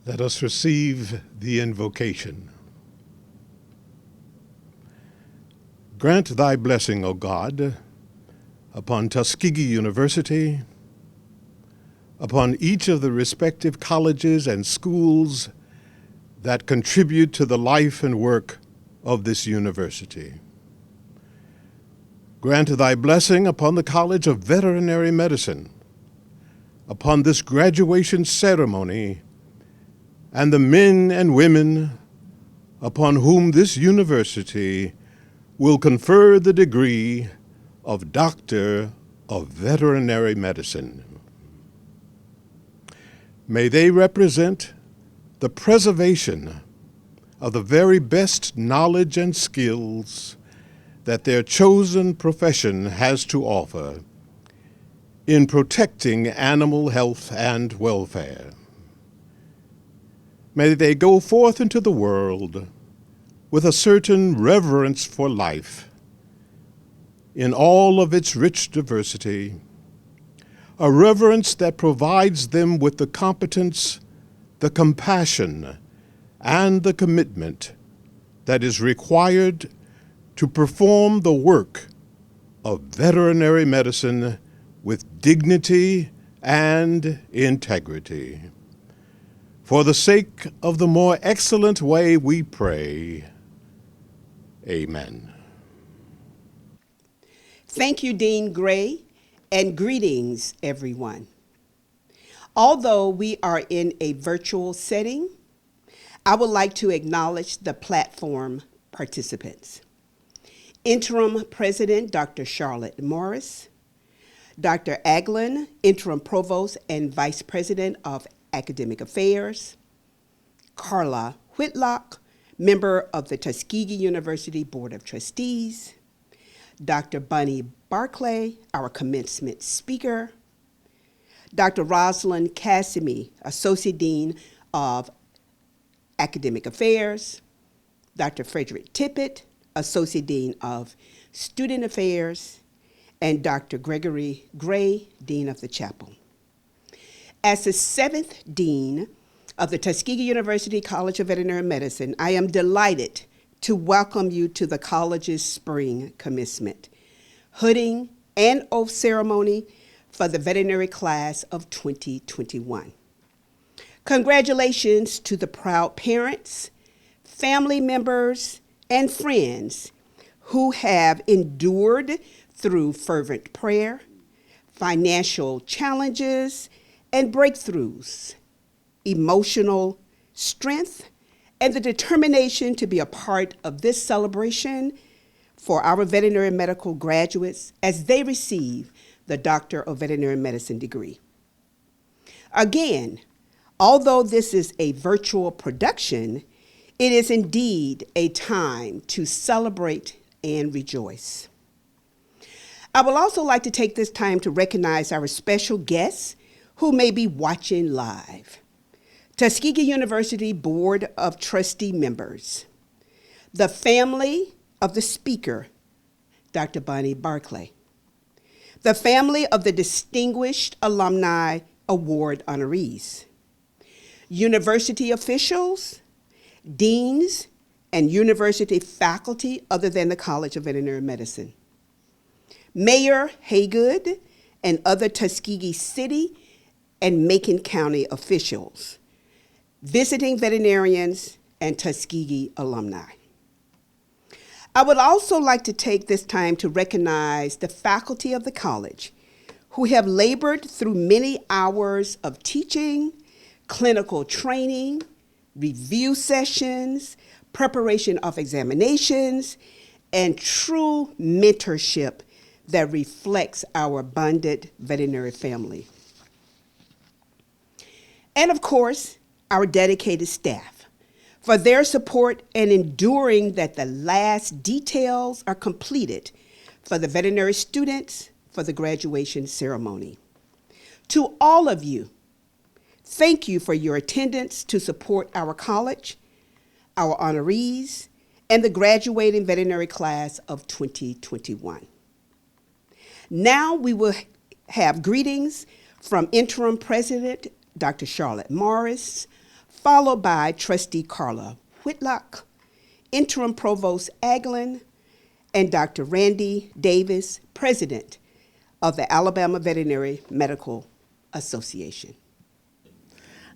Let us receive the invocation. Grant thy blessing, O God, upon Tuskegee University, upon each of the respective colleges and schools that contribute to the life and work of this university. Grant thy blessing upon the College of Veterinary Medicine, upon this graduation ceremony, and the men and women upon whom this university will confer the degree of Doctor of Veterinary Medicine. May they represent the preservation of the very best knowledge and skills that their chosen profession has to offer in protecting animal health and welfare. May they go forth into the world with a certain reverence for life in all of its rich diversity, a reverence that provides them with the competence, the compassion, and the commitment that is required to perform the work of veterinary medicine with dignity and integrity. For the sake of the more excellent way we pray. Amen. Thank you, Dean Gray, and greetings, everyone. Although we are in a virtual setting, I would like to acknowledge the platform participants. Interim President Dr. Charlotte Morris, Dr. Aglin, Interim Provost and Vice President of Academic Affairs, Carla Whitlock, member of the Tuskegee University Board of Trustees, Dr. Bunny Barclay, our commencement speaker, Dr. Rosalind Cassimy, Associate Dean of Academic Affairs, Dr. Frederick Tippett, Associate Dean of Student Affairs, and Dr. Gregory Gray, Dean of the Chapel. As the 7th Dean of the Tuskegee University College of Veterinary Medicine, I am delighted to welcome you to the college's spring commencement, hooding, and oath ceremony for the veterinary class of 2021. Congratulations to the proud parents, family members, and friends who have endured through fervent prayer, financial challenges, and breakthroughs, emotional strength, and the determination to be a part of this celebration for our veterinary medical graduates as they receive the Doctor of Veterinary Medicine degree. Again, although this is a virtual production, it is indeed a time to celebrate and rejoice. I would also like to take this time to recognize our special guests who may be watching live. Tuskegee University Board of Trustee members, the family of the speaker, Dr. Bunny Barclay, the family of the Distinguished Alumni Award honorees, university officials, deans, and university faculty other than the College of Veterinary Medicine, Mayor Haygood and other Tuskegee City and Macon County officials, visiting veterinarians, and Tuskegee alumni. I would also like to take this time to recognize the faculty of the college who have labored through many hours of teaching, clinical training, review sessions, preparation of examinations, and true mentorship that reflects our abundant veterinary family. And of course, our dedicated staff for their support and enduring that the last details are completed for the veterinary students for the graduation ceremony. To all of you, thank you for your attendance to support our college, our honorees, and the graduating veterinary class of 2021. Now we will have greetings from Interim President Dr. Charlotte Morris, followed by Trustee Carla Whitlock, Interim Provost Aglin, and Dr. Randy Davis, President of the Alabama Veterinary Medical Association.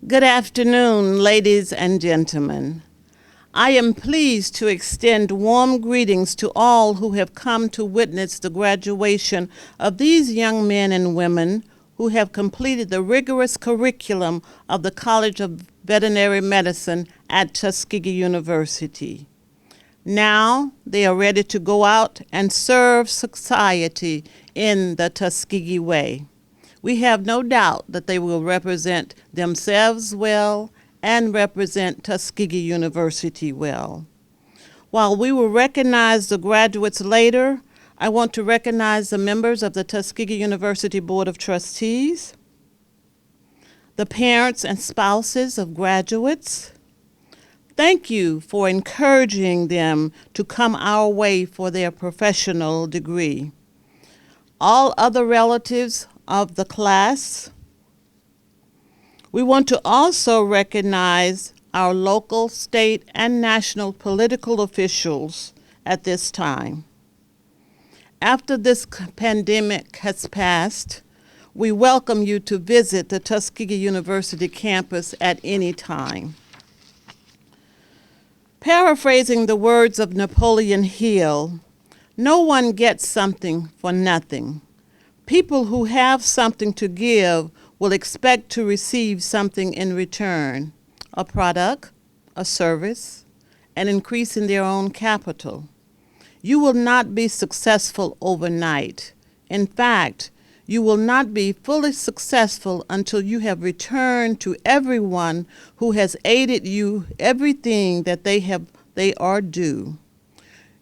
Good afternoon, ladies and gentlemen. I am pleased to extend warm greetings to all who have come to witness the graduation of these young men and women who have completed the rigorous curriculum of the College of Veterinary Medicine at Tuskegee University. Now they are ready to go out and serve society in the Tuskegee way. We have no doubt that they will represent themselves well and represent Tuskegee University well. While we will recognize the graduates later, I want to recognize the members of the Tuskegee University Board of Trustees, the parents and spouses of graduates. Thank you for encouraging them to come our way for their professional degree. All other relatives of the class. We want to also recognize our local, state, and national political officials at this time. After this pandemic has passed, we welcome you to visit the Tuskegee University campus at any time. Paraphrasing the words of Napoleon Hill, no one gets something for nothing. People who have something to give will expect to receive something in return, a product, a service, an increase in their own capital. You will not be successful overnight. In fact, you will not be fully successful until you have returned to everyone who has aided you everything that they are due.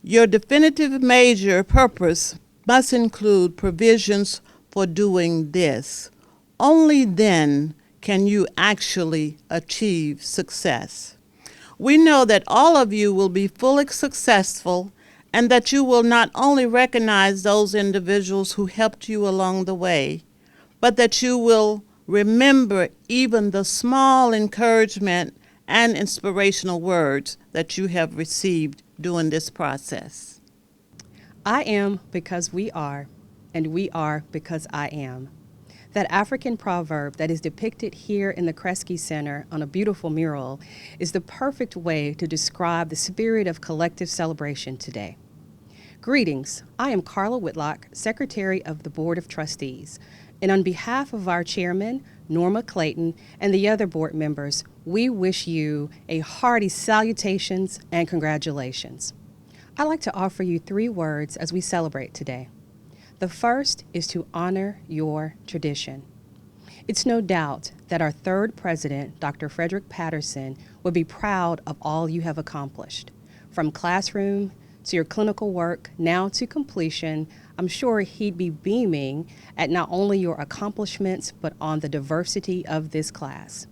Your definitive major purpose must include provisions for doing this. Only then can you actually achieve success. We know that all of you will be fully successful and that you will not only recognize those individuals who helped you along the way, but that you will remember even the small encouragement and inspirational words that you have received during this process. I am because we are, and we are because I am. That African proverb that is depicted here in the Kresge Center on a beautiful mural is the perfect way to describe the spirit of collective celebration today. Greetings, I am Carla Whitlock, Secretary of the Board of Trustees, and on behalf of our Chairman, Norma Clayton, and the other board members, we wish you a hearty salutations and congratulations. I'd like to offer you 3 words as we celebrate today. The first is to honor your tradition. It's no doubt that our 3rd president, Dr. Frederick Patterson, would be proud of all you have accomplished. From classroom to your clinical work, now to completion, I'm sure he'd be beaming at not only your accomplishments, but on the diversity of this class.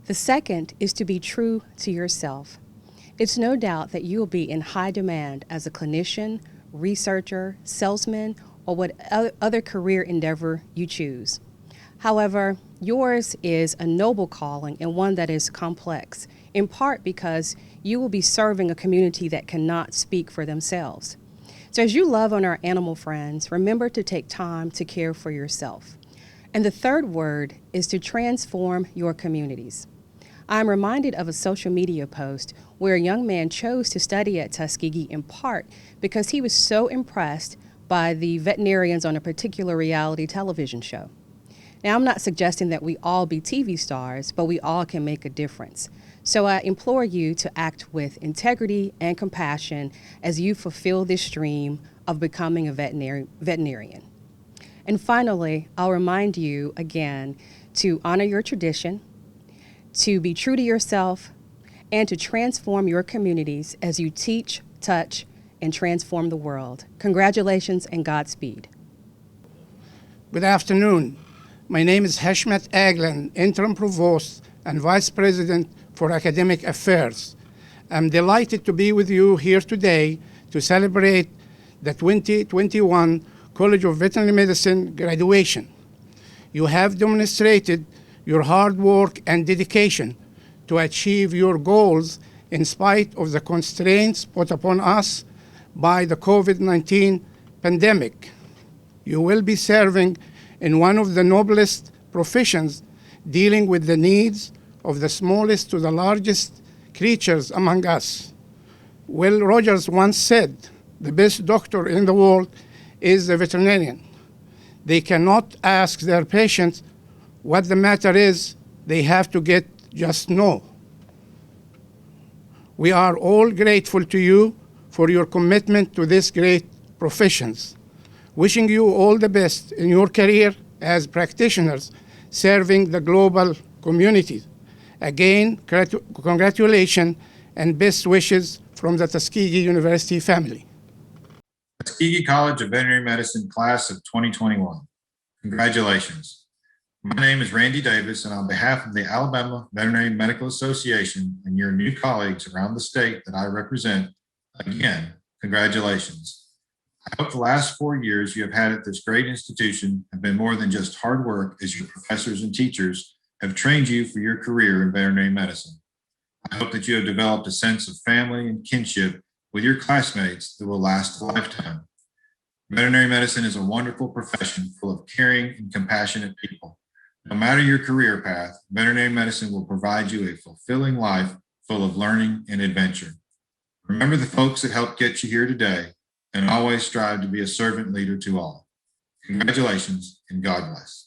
The second is to be true to yourself. It's no doubt that you will be in high demand as a clinician, researcher, salesman, or what other career endeavor you choose. However, yours is a noble calling and one that is complex, in part because you will be serving a community that cannot speak for themselves. So as you love on our animal friends, remember to take time to care for yourself. And the 3rd word is to transform your communities. I'm reminded of a social media post where a young man chose to study at Tuskegee in part because he was so impressed by the veterinarians on a particular reality television show. Now, I'm not suggesting that we all be TV stars, but we all can make a difference. So I implore you to act with integrity and compassion as you fulfill this dream of becoming a veterinarian. And finally, I'll remind you again to honor your tradition, to be true to yourself, and to transform your communities as you teach, touch, and transform the world. Congratulations and Godspeed. Good afternoon. My name is Heshmet Aglin, Interim Provost and Vice President for Academic Affairs. I'm delighted to be with you here today to celebrate the 2021 College of Veterinary Medicine graduation. You have demonstrated your hard work and dedication to achieve your goals in spite of the constraints put upon us by the COVID-19 pandemic. You will be serving in one of the noblest professions, dealing with the needs of the smallest to the largest creatures among us. Will Rogers once said, "The best doctor in the world is the veterinarian." They cannot ask their patients what the matter is. They have to get just no. We are all grateful to you for your commitment to this great professions. Wishing you all the best in your career as practitioners serving the global community. Again, congratulations and best wishes from the Tuskegee University family. Tuskegee College of Veterinary Medicine class of 2021. Congratulations. My name is Randy Davis, and on behalf of the Alabama Veterinary Medical Association and your new colleagues around the state that I represent, again, congratulations. I hope the last 4 years you have had at this great institution have been more than just hard work, as your professors and teachers have trained you for your career in veterinary medicine. I hope that you have developed a sense of family and kinship with your classmates that will last a lifetime. Veterinary medicine is a wonderful profession full of caring and compassionate people. No matter your career path, veterinary medicine will provide you a fulfilling life full of learning and adventure. Remember the folks that helped get you here today, and always strive to be a servant leader to all. Congratulations and God bless.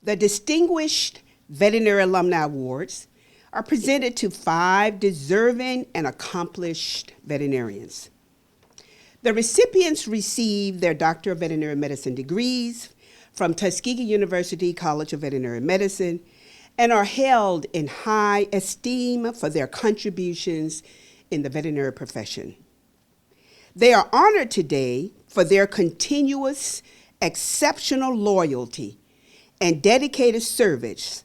The Distinguished Veterinary Alumni Awards are presented to 5 deserving and accomplished veterinarians. The recipients receive their Doctor of Veterinary Medicine degrees from Tuskegee University College of Veterinary Medicine and are held in high esteem for their contributions in the veterinary profession. They are honored today for their continuous, exceptional loyalty and dedicated service,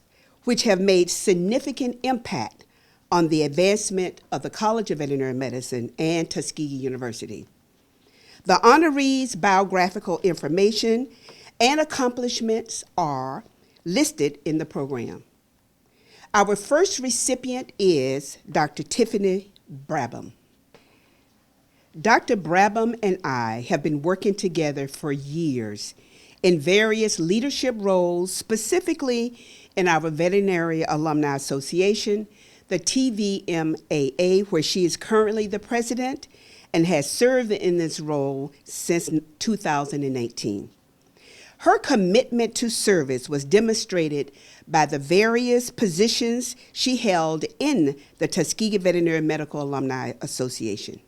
which have made significant impact on the advancement of the College of Veterinary Medicine and Tuskegee University. The honorees' biographical information and accomplishments are listed in the program. Our first recipient is Dr. Tiffany Brabham. Dr. Brabham and I have been working together for years in various leadership roles, specifically in our Veterinary Alumni Association, the TVMAA, where she is currently the president and has served in this role since 2018. Her commitment to service was demonstrated by the various positions she held in the Tuskegee Veterinary Medical Alumni Association.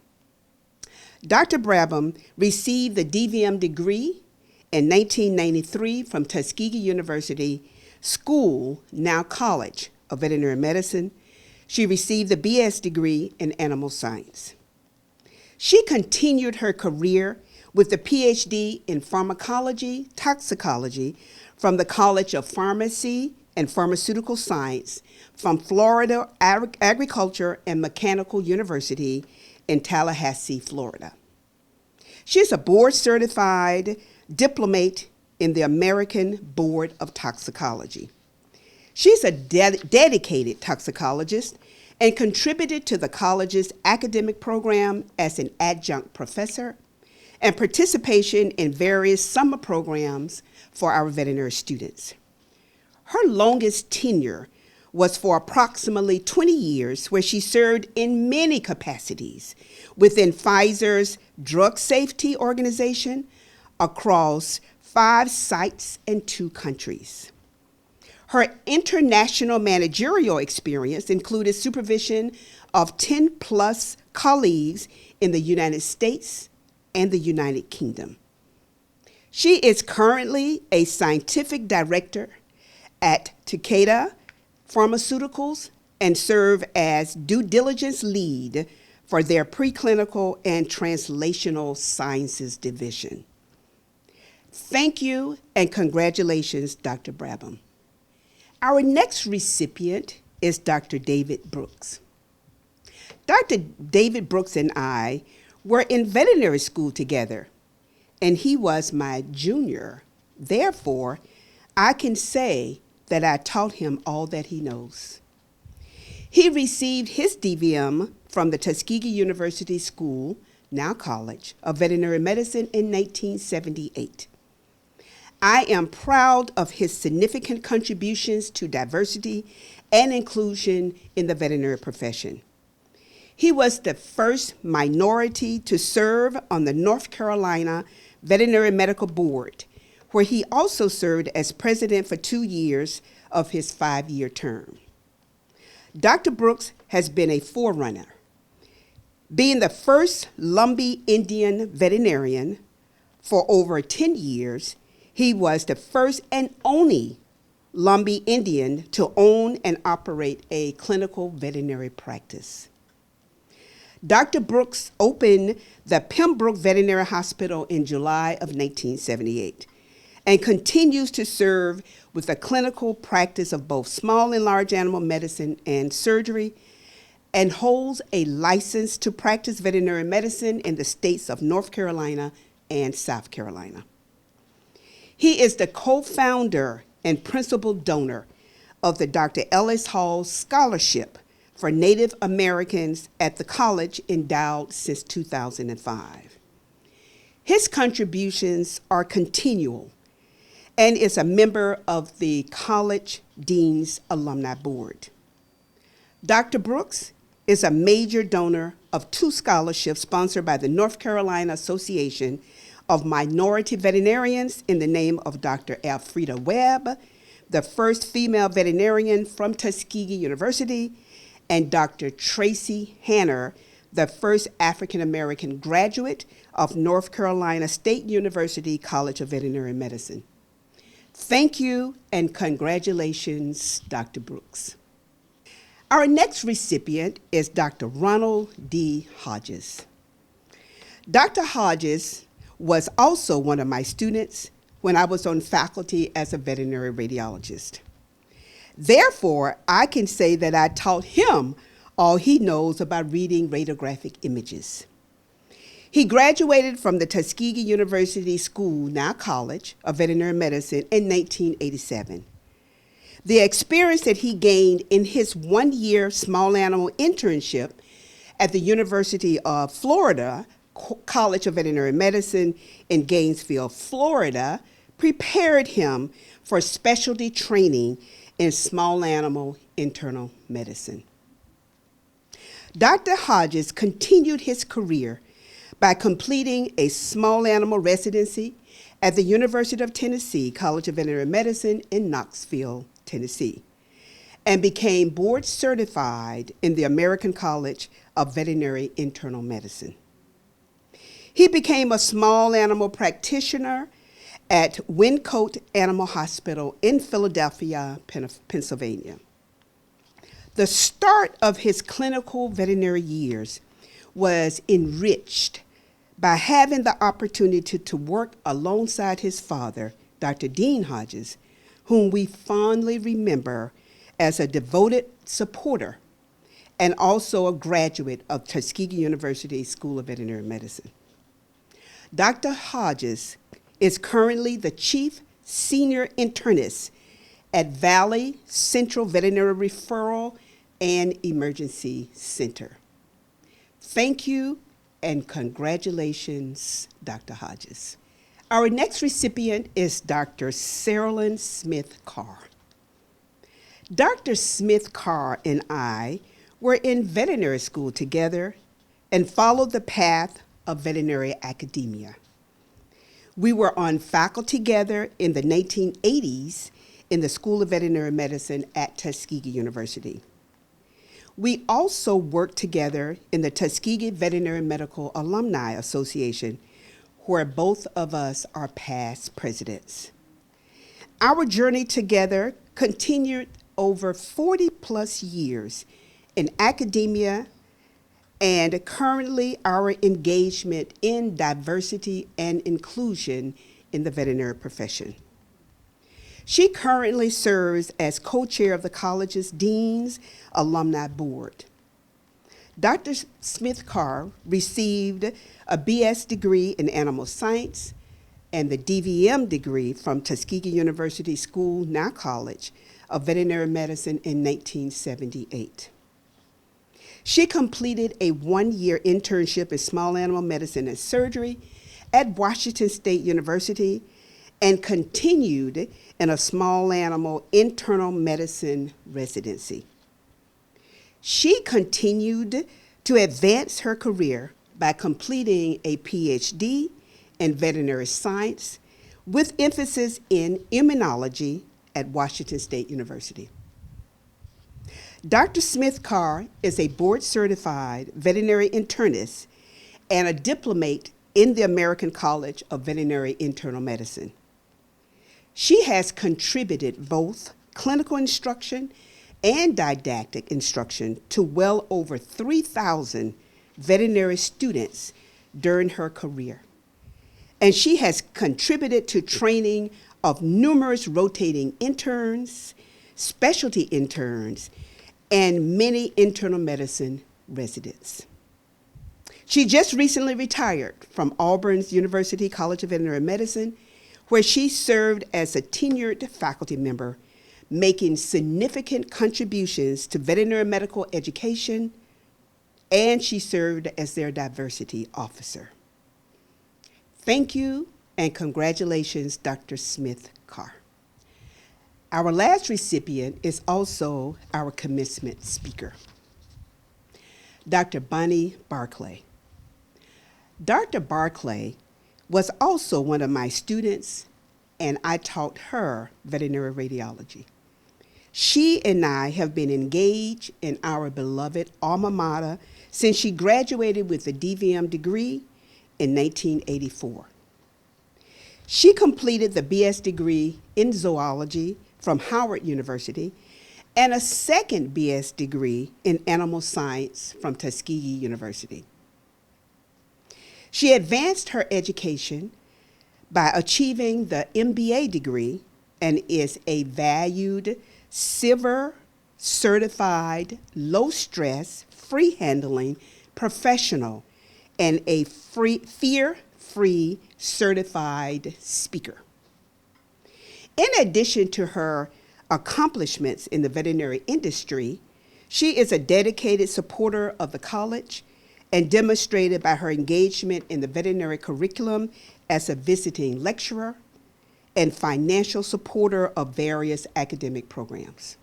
Dr. Brabham received the DVM degree in 1993 from Tuskegee University School, now College of Veterinary Medicine. She received the BS degree in animal science. She continued her career with the PhD in pharmacology, toxicology from the College of Pharmacy and Pharmaceutical Science from Florida Agriculture and Mechanical University in Tallahassee, Florida. She is a board-certified diplomate in the American Board of Toxicology. She's a dedicated toxicologist and contributed to the college's academic program as an adjunct professor and participation in various summer programs for our veterinary students. Her longest tenure was for approximately 20 years, where she served in many capacities within Pfizer's drug safety organization across 5 sites and 2 countries. Her international managerial experience included supervision of 10+ colleagues in the United States and the United Kingdom. She is currently a scientific director at Takeda Pharmaceuticals and serve as due diligence lead for their preclinical and translational sciences division. Thank you and congratulations, Dr. Brabham. Our next recipient is Dr. David Brooks. Dr. David Brooks and I were in veterinary school together, and he was my junior. Therefore, I can say that I taught him all that he knows. He received his DVM from the Tuskegee University School, now College of Veterinary Medicine in 1978. I am proud of his significant contributions to diversity and inclusion in the veterinary profession. He was the first minority to serve on the North Carolina Veterinary Medical Board, where he also served as president for 2 years of his 5-year term. Dr. Brooks has been a forerunner, being the first Lumbee Indian veterinarian for over 10 years. He was the first and only Lumbee Indian to own and operate a clinical veterinary practice. Dr. Brooks opened the Pembroke Veterinary Hospital in July of 1978 and continues to serve with a clinical practice of both small and large animal medicine and surgery, and holds a license to practice veterinary medicine in the states of North Carolina and South Carolina. He is the co-founder and principal donor of the Dr. Ellis Hall Scholarship for Native Americans at the college, endowed since 2005. His contributions are continual and is a member of the College Dean's Alumni Board. Dr. Brooks is a major donor of 2 scholarships sponsored by the North Carolina Association of Minority Veterinarians in the name of Dr. Elfrida Webb, the first female veterinarian from Tuskegee University, and Dr. Tracy Hanner, the first African-American graduate of North Carolina State University College of Veterinary Medicine. Thank you and congratulations, Dr. Brooks. Our next recipient is Dr. Ronald D. Hodges. Dr. Hodges was also one of my students when I was on faculty as a veterinary radiologist. Therefore, I can say that I taught him all he knows about reading radiographic images. He graduated from the Tuskegee University School, now College of Veterinary Medicine, in 1987. The experience that he gained in his one-year small animal internship at the University of Florida College of Veterinary Medicine in Gainesville, Florida, prepared him for specialty training in small animal internal medicine. Dr. Hodges continued his career by completing a small animal residency at the University of Tennessee College of Veterinary Medicine in Knoxville, Tennessee, and became board certified in the American College of Veterinary Internal Medicine. He became a small animal practitioner at Wincote Animal Hospital in Philadelphia, Pennsylvania. The start of his clinical veterinary years was enriched by having the opportunity to work alongside his father, Dr. Dean Hodges, whom we fondly remember as a devoted supporter and also a graduate of Tuskegee University School of Veterinary Medicine. Dr. Hodges is currently the chief senior internist at Valley Central Veterinary Referral and Emergency Center. Thank you and congratulations, Dr. Hodges. Our next recipient is Dr. Saralyn Smith-Carr. Dr. Smith-Carr and I were in veterinary school together and followed the path of veterinary academia. We were on faculty together in the 1980s in the School of Veterinary Medicine at Tuskegee University. We also worked together in the Tuskegee Veterinary Medical Alumni Association, where both of us are past presidents. Our journey together continued over 40 plus years in academia, and currently our engagement in diversity and inclusion in the veterinary profession. She currently serves as co-chair of the college's Dean's Alumni Board. Dr. Smith-Carr received a BS degree in animal science and the DVM degree from Tuskegee University School, now College of Veterinary Medicine in 1978. She completed a one-year internship in small animal medicine and surgery at Washington State University and continued in a small animal internal medicine residency. She continued to advance her career by completing a PhD in veterinary science with emphasis in immunology at Washington State University. Dr. Smith-Carr is a board-certified veterinary internist and a diplomate in the American College of Veterinary Internal Medicine. She has contributed both clinical instruction and didactic instruction to well over 3,000 veterinary students during her career. And she has contributed to training of numerous rotating interns, specialty interns, and many internal medicine residents. She just recently retired from Auburn's University College of Veterinary Medicine, where she served as a tenured faculty member, making significant contributions to veterinary medical education, and she served as their diversity officer. Thank you and congratulations, Dr. Smith-Carr. Our last recipient is also our commencement speaker, Dr. Bonnie Barclay. Dr. Barclay was also one of my students, and I taught her veterinary radiology. She and I have been engaged in our beloved alma mater since she graduated with a DVM degree in 1984. She completed the BS degree in zoology from Howard University and a second BS degree in animal science from Tuskegee University. She advanced her education by achieving the MBA degree and is a valued Silver certified, low stress, free handling professional, and a fear-free certified speaker. In addition to her accomplishments in the veterinary industry, she is a dedicated supporter of the college and demonstrated by her engagement in the veterinary curriculum as a visiting lecturer and financial supporter of various academic programs.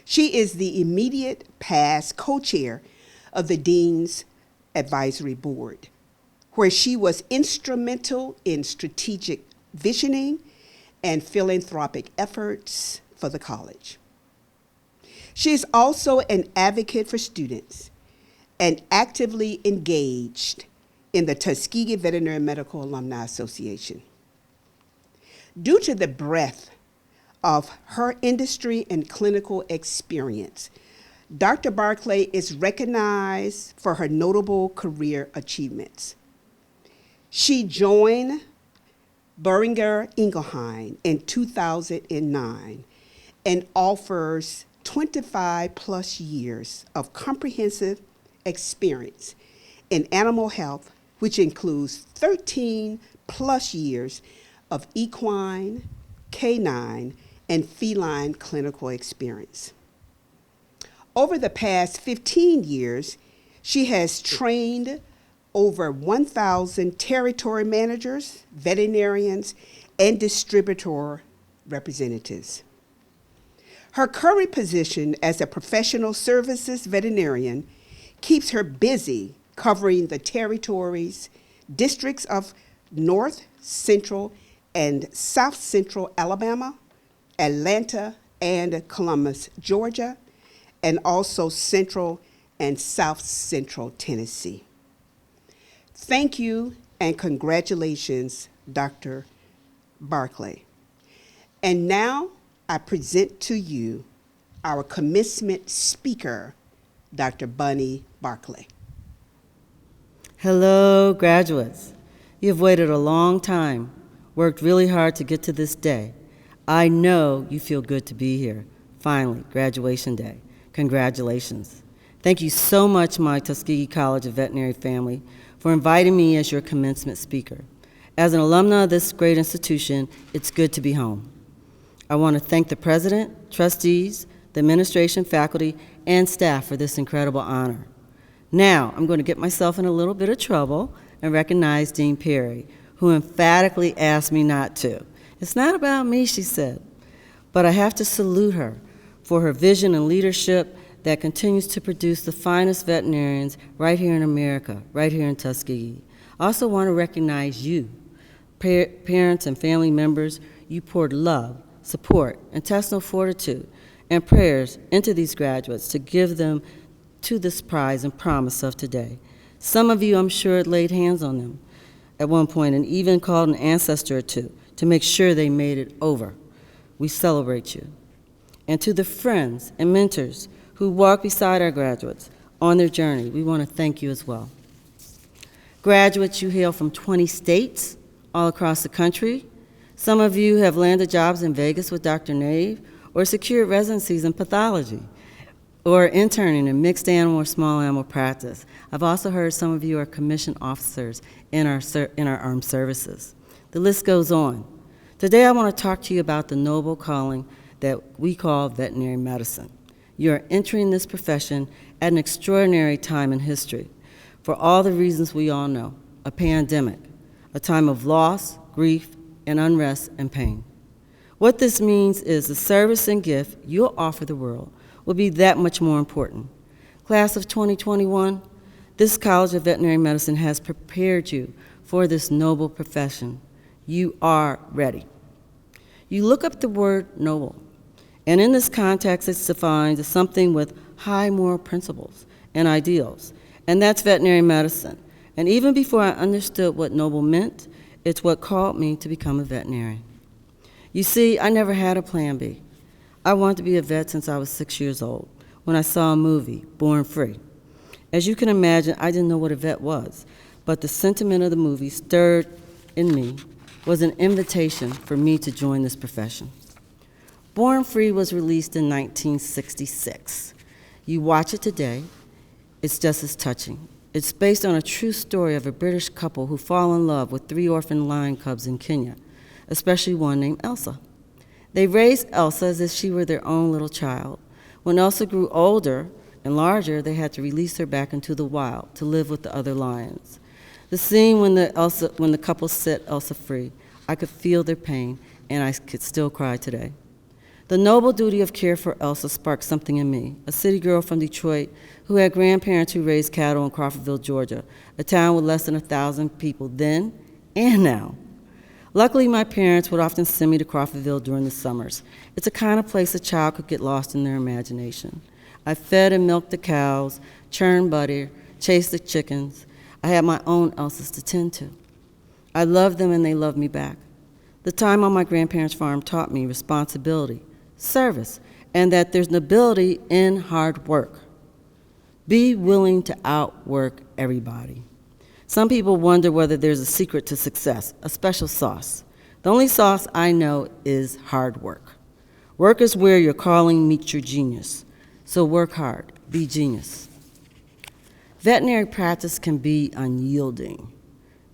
She is the immediate past co-chair of the Dean's Advisory Board, where she was instrumental in strategic visioning and philanthropic efforts for the college. She is also an advocate for students and actively engaged in the Tuskegee Veterinary Medical Alumni Association. Due to the breadth of her industry and clinical experience, Dr. Barclay is recognized for her notable career achievements. She joined Boehringer Ingelheim in 2009 and offers 25 plus years of comprehensive experience in animal health, which includes 13 plus years of equine, canine, and feline clinical experience. Over the past 15 years, she has trained over 1,000 territory managers, veterinarians, and distributor representatives. Her current position as a professional services veterinarian keeps her busy covering the territories, districts of North, Central, and South Central Alabama, Atlanta, and Columbus, Georgia, and also Central and South Central Tennessee. Thank you and congratulations, Dr. Barclay. And now I present to you our commencement speaker, Dr. Bunny Barclay. Hello, graduates. You've waited a long time, worked really hard to get to this day. I know you feel good to be here. Finally, graduation day. Congratulations. Thank you so much, my Tuskegee College of Veterinary family, for inviting me as your commencement speaker. As an alumna of this great institution, it's good to be home. I want to thank the president, trustees, the administration, faculty, and staff for this incredible honor. Now, I'm going to get myself in a little bit of trouble and recognize Dean Perry, who emphatically asked me not to. It's not about me, she said, but I have to salute her for her vision and leadership that continues to produce the finest veterinarians right here in America, right here in Tuskegee. I also want to recognize you, parents and family members. You poured love, support, intestinal fortitude, and prayers into these graduates to give them to this prize and promise of today. Some of you, I'm sure, laid hands on them at one point and even called an ancestor or two to make sure they made it over. We celebrate you. And to the friends and mentors who walk beside our graduates on their journey, we want to thank you as well. Graduates, you hail from 20 states all across the country. Some of you have landed jobs in Vegas with Dr. Nave or secured residencies in pathology or interning in mixed animal or small animal practice. I've also heard some of you are commissioned officers in our armed services. The list goes on. Today I want to talk to you about the noble calling that we call veterinary medicine. You are entering this profession at an extraordinary time in history for all the reasons we all know: a pandemic, a time of loss, grief, and unrest and pain. What this means is the service and gift you'll offer the world will be that much more important. Class of 2021, this College of Veterinary Medicine has prepared you for this noble profession. You are ready. You look up the word noble, and in this context it's defined as something with high moral principles and ideals, and that's veterinary medicine. And even before I understood what noble meant, it's what called me to become a veterinarian. You see, I never had a plan B. I wanted to be a vet since I was 6 years old, when I saw a movie, Born Free. As you can imagine, I didn't know what a vet was, but the sentiment of the movie stirred in me was an invitation for me to join this profession. Born Free was released in 1966. You watch it today, it's just as touching. It's based on a true story of a British couple who fall in love with 3 orphan lion cubs in Kenya, especially one named Elsa. They raised Elsa as if she were their own little child. When Elsa grew older and larger, they had to release her back into the wild to live with the other lions. The scene when the couple set Elsa free, I could feel their pain, and I could still cry today. The noble duty of care for Elsa sparked something in me, a city girl from Detroit who had grandparents who raised cattle in Crawfordville, Georgia, a town with less than 1,000 people then and now. Luckily, my parents would often send me to Crawfordville during the summers. It's a kind of place a child could get lost in their imagination. I fed and milked the cows, churned butter, chased the chickens. I had my own Elsas to tend to. I loved them and they loved me back. The time on my grandparents' farm taught me responsibility, service, and that there's nobility in hard work. Be willing to outwork everybody. Some people wonder whether there's a secret to success, a special sauce. The only sauce I know is hard work. Work is where your calling meets your genius. So work hard, be genius. Veterinary practice can be unyielding.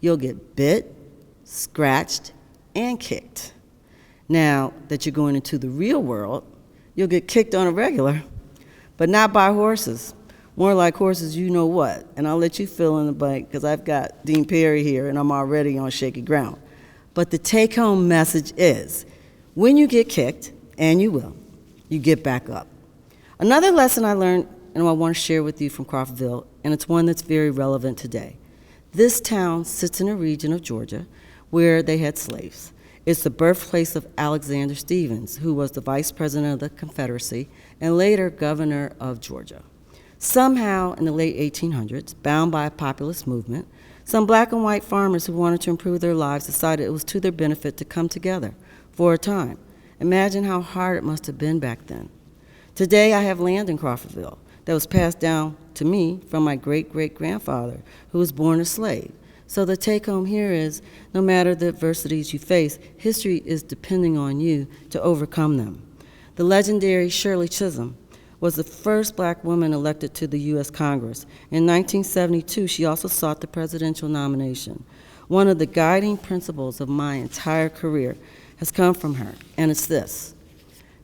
You'll get bit, scratched, and kicked. Now that you're going into the real world, you'll get kicked on a regular, but not by horses. More like horses, you know what, and I'll let you fill in the blank because I've got Dean Perry here and I'm already on shaky ground. But the take-home message is, when you get kicked, and you will, you get back up. Another lesson I learned and I want to share with you from Crawfordville, and it's one that's very relevant today. This town sits in a region of Georgia where they had slaves. It's the birthplace of Alexander Stephens, who was the vice president of the Confederacy and later governor of Georgia. Somehow, in the late 1800s, bound by a populist movement, some black and white farmers who wanted to improve their lives decided it was to their benefit to come together for a time. Imagine how hard it must have been back then. Today, I have land in Crawfordville that was passed down to me from my great-great-grandfather, who was born a slave. So the take-home here is, no matter the adversities you face, history is depending on you to overcome them. The legendary Shirley Chisholm was the first black woman elected to the U.S. Congress. In 1972, she also sought the presidential nomination. One of the guiding principles of my entire career has come from her, and it's this: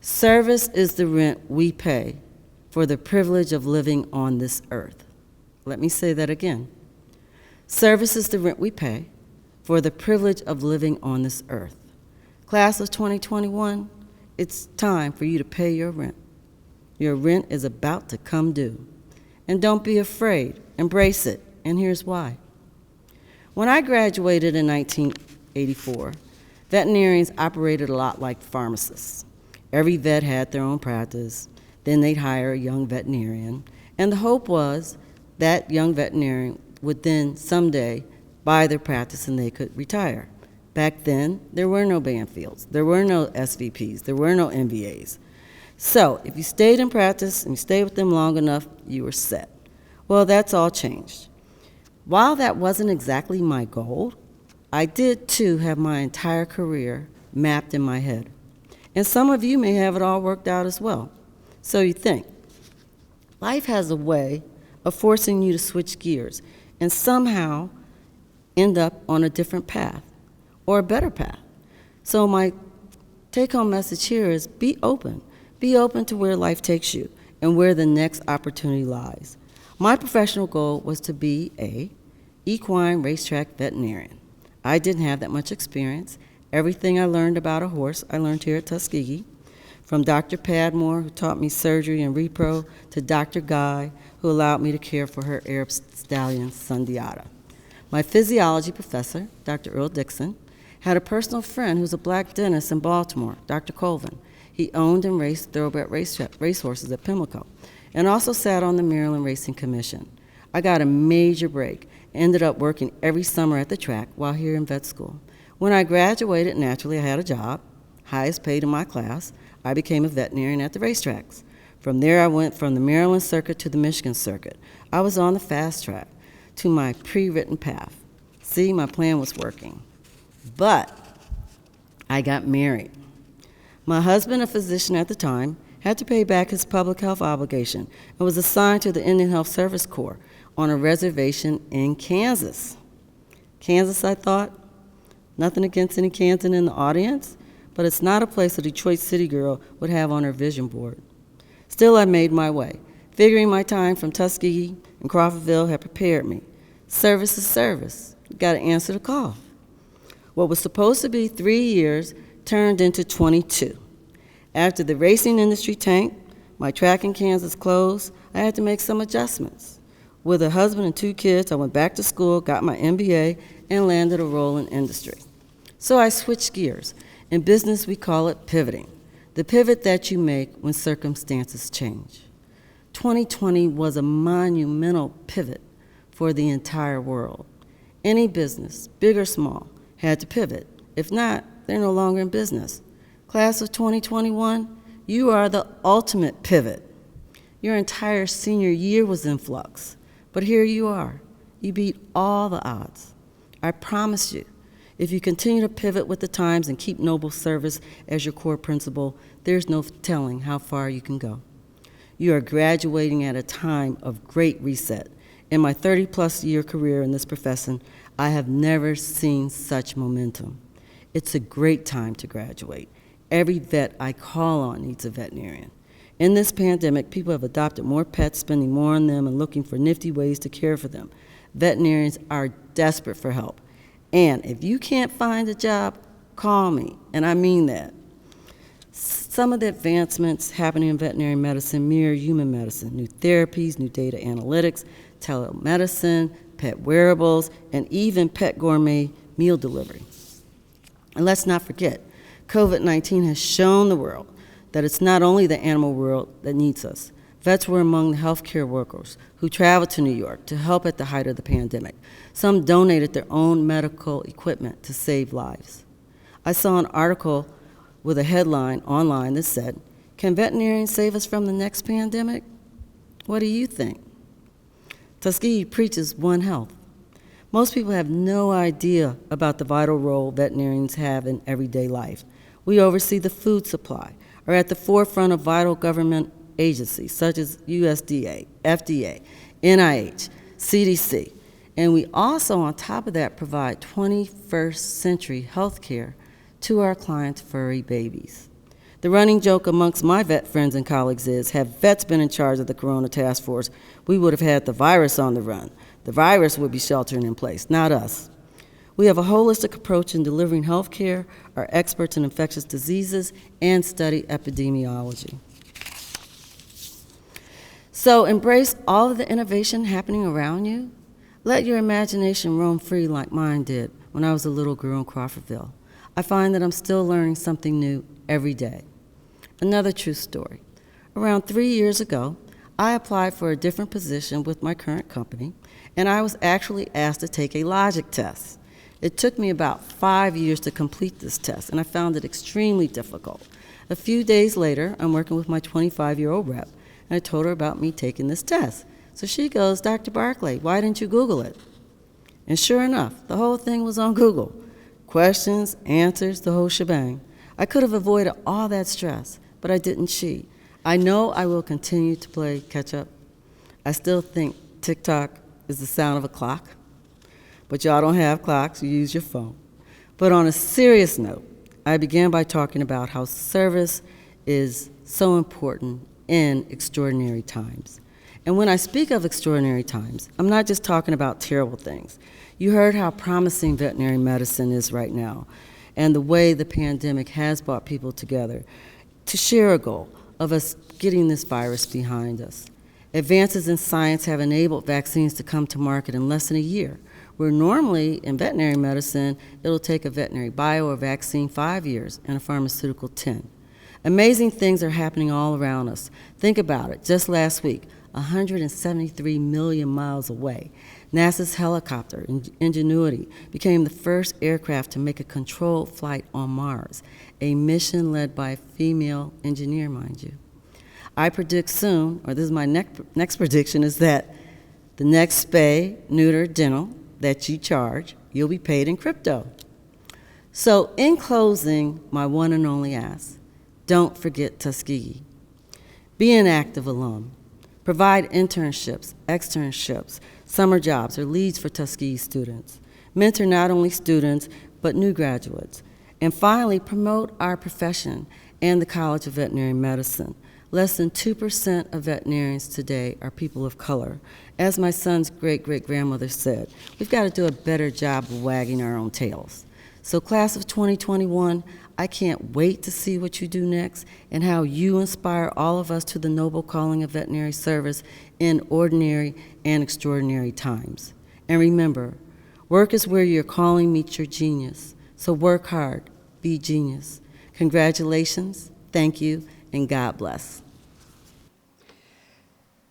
service is the rent we pay for the privilege of living on this earth. Let me say that again. Service is the rent we pay for the privilege of living on this earth. Class of 2021, it's time for you to pay your rent. Your rent is about to come due. And don't be afraid, embrace it, and here's why. When I graduated in 1984, veterinarians operated a lot like pharmacists. Every vet had their own practice, then they'd hire a young veterinarian, and the hope was that young veterinarian would then someday buy their practice and they could retire. Back then, there were no Banfields, there were no SVPs, there were no MBAs. So if you stayed in practice and you stayed with them long enough, you were set. Well, that's all changed. While that wasn't exactly my goal, I did too have my entire career mapped in my head. And some of you may have it all worked out as well. So you think, life has a way of forcing you to switch gears and somehow end up on a different path or a better path. So my take-home message here is be open. Be open to where life takes you and where the next opportunity lies. My professional goal was to be a equine racetrack veterinarian. I didn't have that much experience. Everything I learned about a horse, I learned here at Tuskegee, from Dr. Padmore, who taught me surgery and repro, to Dr. Guy, who allowed me to care for her Arab stallion, Sundiata. My physiology professor, Dr. Earl Dixon, had a personal friend who's a black dentist in Baltimore, Dr. Colvin. He owned and raced thoroughbred racehorses at Pimlico, and also sat on the Maryland Racing Commission. I got a major break, ended up working every summer at the track while here in vet school. When I graduated, naturally I had a job, highest paid in my class. I became a veterinarian at the racetracks. From there I went from the Maryland circuit to the Michigan circuit. I was on the fast track to my pre-written path. See, my plan was working. But I got married. My husband, a physician at the time, had to pay back his public health obligation and was assigned to the Indian Health Service Corps on a reservation in Kansas. Kansas, I thought? Nothing against any Kansan in the audience, but it's not a place a Detroit city girl would have on her vision board. Still, I made my way, figuring my time from Tuskegee and Crawfordville had prepared me. Service is service. You got to answer the call. What was supposed to be 3 years turned into 22. After the racing industry tanked, my track in Kansas closed, I had to make some adjustments. With a husband and 2 kids, I went back to school, got my MBA, and landed a role in industry. So I switched gears. In business, we call it pivoting, the pivot that you make when circumstances change. 2020 was a monumental pivot for the entire world. Any business, big or small, had to pivot. If not, they're no longer in business. Class of 2021, you are the ultimate pivot. Your entire senior year was in flux, but here you are. You beat all the odds. I promise you, if you continue to pivot with the times and keep noble service as your core principle, there's no telling how far you can go. You are graduating at a time of great reset. In my 30-plus year career in this profession, I have never seen such momentum. It's a great time to graduate. Every vet I call on needs a veterinarian. In this pandemic, people have adopted more pets, spending more on them, and looking for nifty ways to care for them. Veterinarians are desperate for help. And if you can't find a job, call me, and I mean that. Some of the advancements happening in veterinary medicine mirror human medicine: new therapies, new data analytics, telemedicine, pet wearables, and even pet gourmet meal delivery. And let's not forget, COVID-19 has shown the world that it's not only the animal world that needs us. Vets were among the healthcare workers who traveled to New York to help at the height of the pandemic. Some donated their own medical equipment to save lives. I saw an article with a headline online that said, "Can veterinarians save us from the next pandemic?" What do you think? Tuskegee preaches One Health. Most people have no idea about the vital role veterinarians have in everyday life. We oversee the food supply, are at the forefront of vital government agencies such as USDA, FDA, NIH, CDC, and we also, on top of that, provide 21st century health care to our clients' furry babies. The running joke amongst my vet friends and colleagues is, had vets been in charge of the Corona Task Force, we would have had the virus on the run. The virus would be sheltering in place, not us. We have a holistic approach in delivering health care, are experts in infectious diseases, and study epidemiology. So embrace all of the innovation happening around you. Let your imagination roam free like mine did when I was a little girl in Crawfordville. I find that I'm still learning something new every day. Another true story. Around 3 years ago, I applied for a different position with my current company, and I was actually asked to take a logic test. It took me about 5 years to complete this test, and I found it extremely difficult. A few days later, I'm working with my 25-year-old rep, and I told her about me taking this test. So she goes, "Dr. Barclay, why didn't you Google it?" And sure enough, the whole thing was on Google. Questions, answers, the whole shebang. I could have avoided all that stress, but I didn't cheat. I know I will continue to play catch-up. I still think TikTok is the sound of a clock, but y'all don't have clocks, you use your phone. But on a serious note, I began by talking about how service is so important in extraordinary times. And when I speak of extraordinary times, I'm not just talking about terrible things. You heard how promising veterinary medicine is right now, and the way the pandemic has brought people together to share a goal of us getting this virus behind us. Advances in science have enabled vaccines to come to market in less than a year, where normally in veterinary medicine, it'll take a veterinary bio or vaccine 5 years and a pharmaceutical 10. Amazing things are happening all around us. Think about it. Just last week, 173 million miles away, NASA's helicopter, Ingenuity, became the first aircraft to make a controlled flight on Mars, a mission led by a female engineer, mind you. I predict soon, or this is my next prediction, is that the next spay, neuter, dental that you charge, you'll be paid in crypto. So in closing, my one and only ask, Don't forget Tuskegee. Be an active alum. Provide internships, externships, summer jobs, or leads for Tuskegee students. Mentor not only students, but new graduates. And finally, promote our profession and the College of Veterinary Medicine. Less than 2% of veterinarians today are people of color. As my son's great-great-grandmother said, we've got to do a better job of wagging our own tails. So class of 2021, I can't wait to see what you do next and how you inspire all of us to the noble calling of veterinary service in ordinary and extraordinary times. And remember, work is where your calling meets your genius. So work hard, be genius. Congratulations, thank you, and God bless.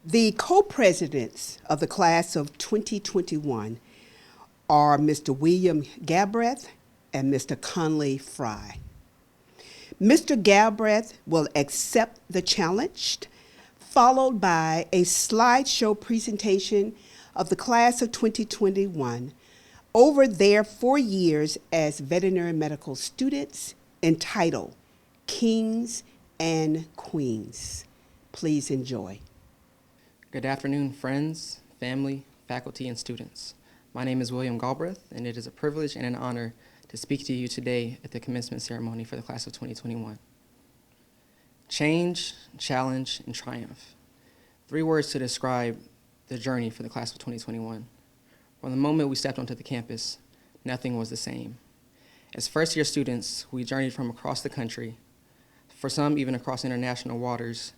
The co-presidents of the class of 2021 are Mr. William Galbraith and Mr. Conley Fry. Mr. Galbraith will accept the challenge, followed by a slideshow presentation of the class of 2021 over their 4 years as veterinary medical students, entitled Kings and Queens. Please enjoy. Good afternoon, friends, family, faculty, and students. My name is William Galbraith, and it is a privilege and an honor to speak to you today at the commencement ceremony for the class of 2021. Change, challenge, and triumph. 3 words to describe the journey for the class of 2021. From the moment we stepped onto the campus, nothing was the same. As first-year students, we journeyed from across the country, for some even across international waters,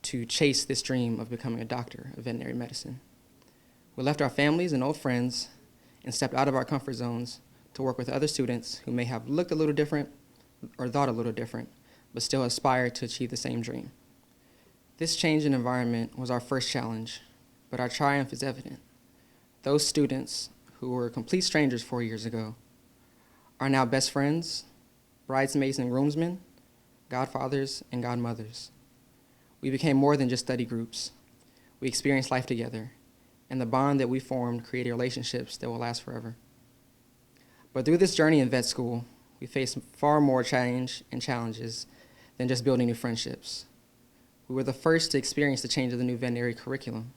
to chase this dream of becoming a doctor of veterinary medicine. We left our families and old friends and stepped out of our comfort zones to work with other students who may have looked a little different or thought a little different, but still aspired to achieve the same dream. This change in environment was our first challenge, but our triumph is evident. Those students who were complete strangers 4 years ago are now best friends, bridesmaids and groomsmen, godfathers and godmothers. We became more than just study groups. We experienced life together, and the bond that we formed created relationships that will last forever. But through this journey in vet school, we faced far more change and challenges than just building new friendships. We were the first to experience the change of the new veterinary curriculum,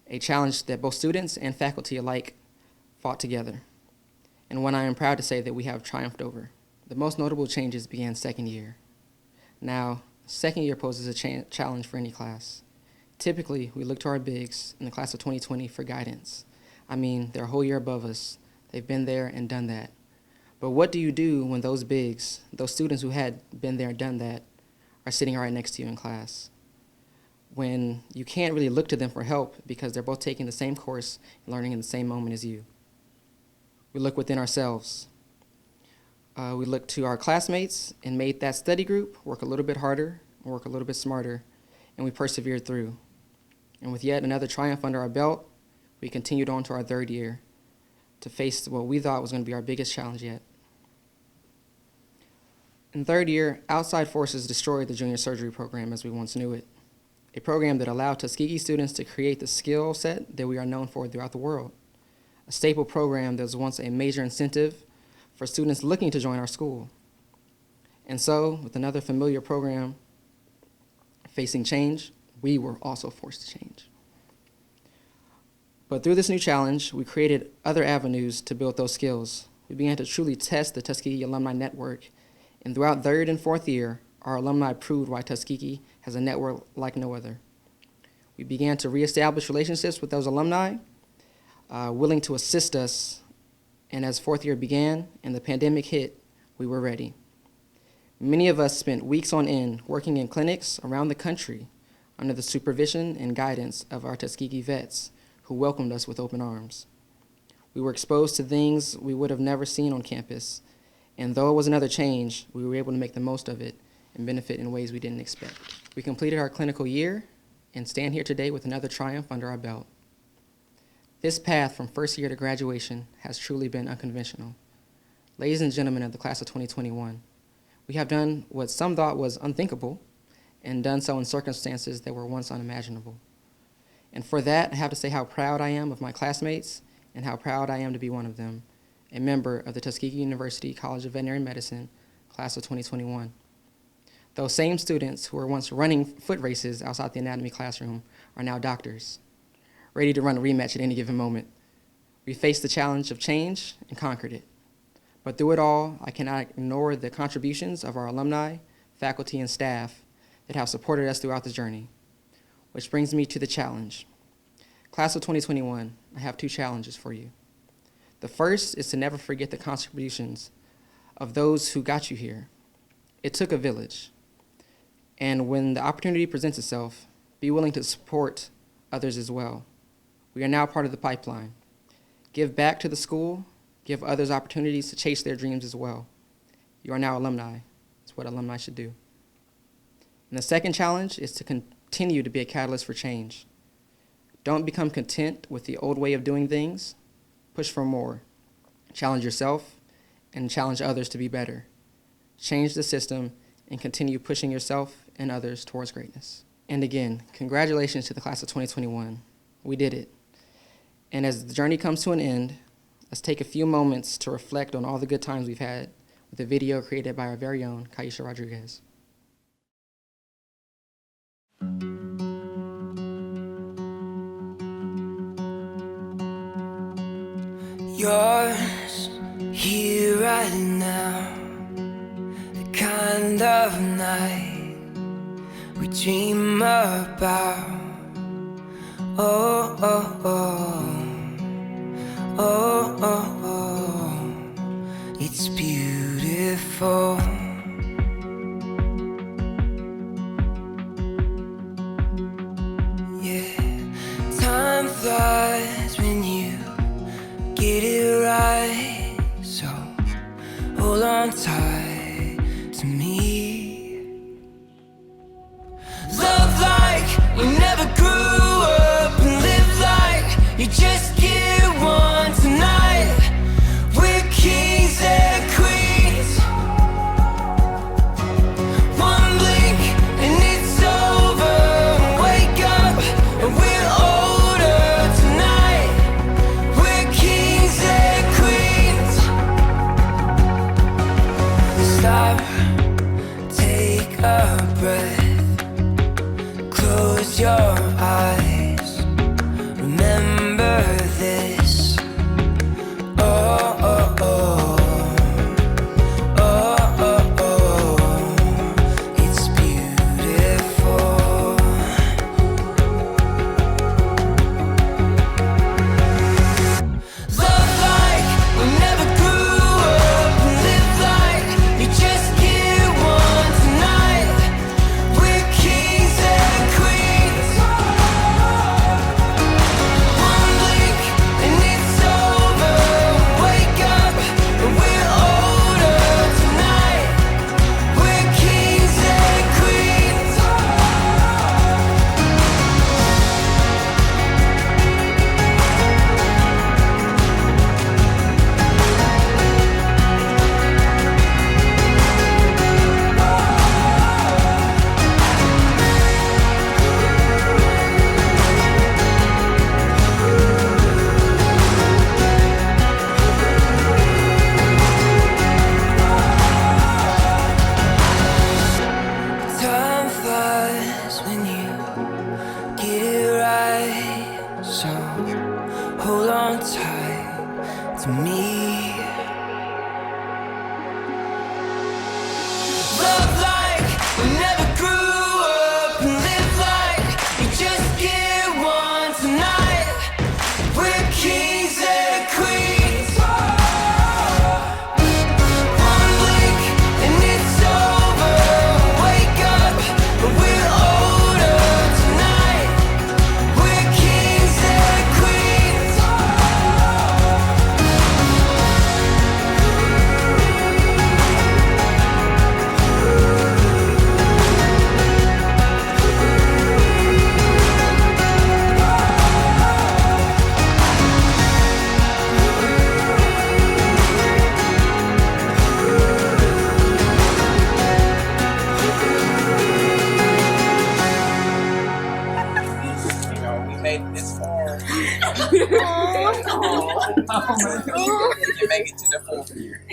a challenge that both students and faculty alike fought together, and one I am proud to say that we have triumphed over. The most notable changes began second year. Now, second year poses a challenge for any class. Typically, we look to our bigs in the class of 2020 for guidance. I mean, they're a whole year above us. They've been there and done that. But what do you do when those bigs, those students who had been there and done that, are sitting right next to you in class? When you can't really look to them for help because they're both taking the same course and learning in the same moment as you. We look within ourselves. We look to our classmates and made that study group work a little bit harder and work a little bit smarter, and we persevered through. And with yet another triumph under our belt, we continued on to our 3rd year to face what we thought was going to be our biggest challenge yet. In 3rd year, outside forces destroyed the junior surgery program as we once knew it, a program that allowed Tuskegee students to create the skill set that we are known for throughout the world, a staple program that was once a major incentive for students looking to join our school. And so, with another familiar program facing change, we were also forced to change. But through this new challenge, we created other avenues to build those skills. We began to truly test the Tuskegee Alumni Network, and throughout 3rd and 4th year, our alumni proved why Tuskegee has a network like no other. We began to reestablish relationships with those alumni, willing to assist us, and as 4th year began and the pandemic hit, we were ready. Many of us spent weeks on end working in clinics around the country under the supervision and guidance of our Tuskegee vets who welcomed us with open arms. We were exposed to things we would have never seen on campus, and though it was another change, we were able to make the most of it and benefit in ways we didn't expect. We completed our clinical year and stand here today with another triumph under our belt. This path from 1st year to graduation has truly been unconventional. Ladies and gentlemen of the class of 2021, we have done what some thought was unthinkable and done so in circumstances that were once unimaginable. And for that, I have to say how proud I am of my classmates and how proud I am to be one of them, a member of the Tuskegee University College of Veterinary Medicine, class of 2021. Those same students who were once running foot races outside the anatomy classroom are now doctors, ready to run a rematch at any given moment. We faced the challenge of change and conquered it. But through it all, I cannot ignore the contributions of our alumni, faculty, and staff that have supported us throughout this journey. Which brings me to the challenge. Class of 2021, I have 2 challenges for you. The first is to never forget the contributions of those who got you here. It took a village. And when the opportunity presents itself, be willing to support others as well. We are now part of the pipeline. Give back to the school, give others opportunities to chase their dreams as well. You are now alumni. It's what alumni should do. And the second challenge is to continue to be a catalyst for change. Don't become content with the old way of doing things. Push for more. Challenge yourself and challenge others to be better. Change the system and continue pushing yourself and others towards greatness. And again, congratulations to the class of 2021. We did it. And as the journey comes to an end, let's take a few moments to reflect on all the good times we've had with a video created by our very own Kaisha Rodriguez. Yours here right now, the kind of night we dream about. Oh, oh, oh, oh, oh, oh, it's beautiful. Yeah, time flies when you get it right, so hold on tight to me. Love like you never grew up, and live like you just get one tonight. We're kings and queens. One blink and it's over. Wake up and we're older tonight. We're kings and queens. Stop, take a breath, close your eyes, remember this. Oh, oh, oh, oh, oh, oh, it's beautiful. Love like we never grew up, and live like you just get one tonight. We're kings and queens. One blink and it's over. Wake up and we're older tonight. We're kings and queens. Time flies when you get it right, so hold on tight to me. Love like we never grew up, and live like you just get one tonight. We're kings and queens. One blink and it's over. Wake up and we're older tonight. We're kings and queens. You know, we made it this far. You make it to the 4th year.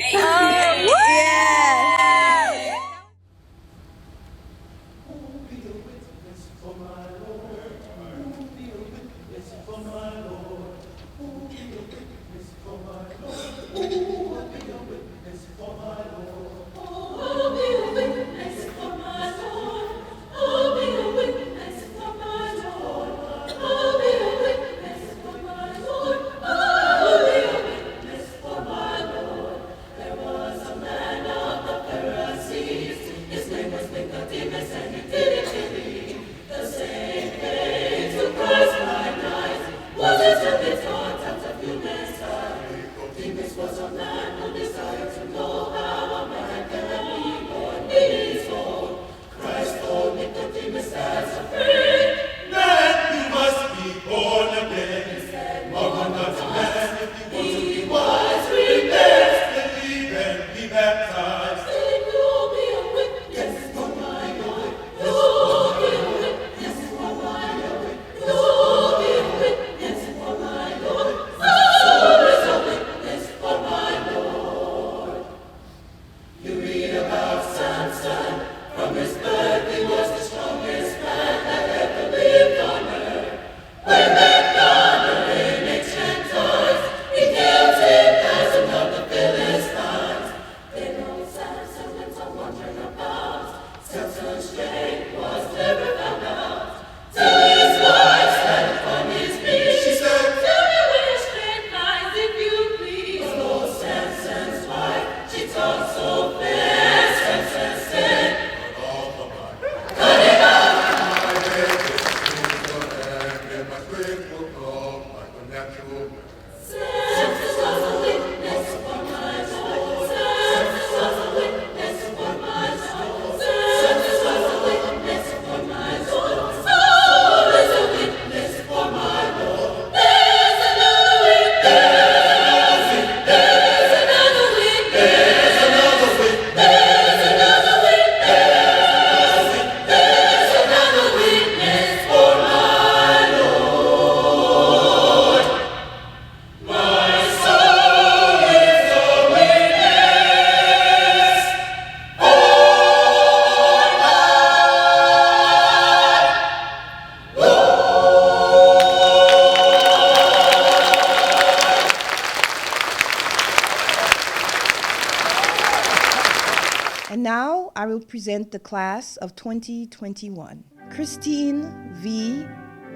will present the class of 2021. Christine V.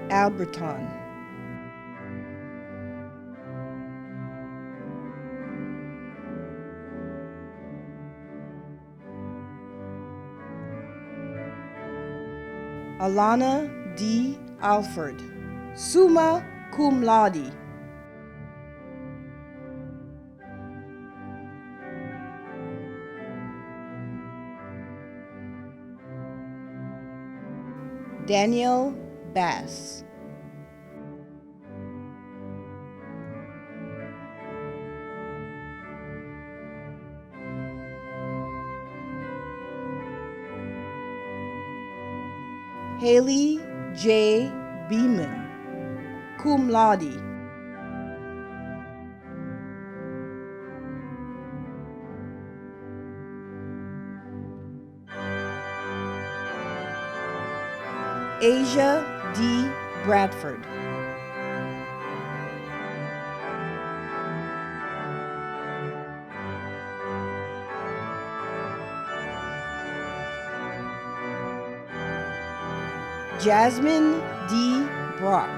Alberton. Alana D. Alford, summa cum laude. Daniel Bass. Haley J. Beeman, cum laude. Asia D. Bradford. Jasmine D. Brock,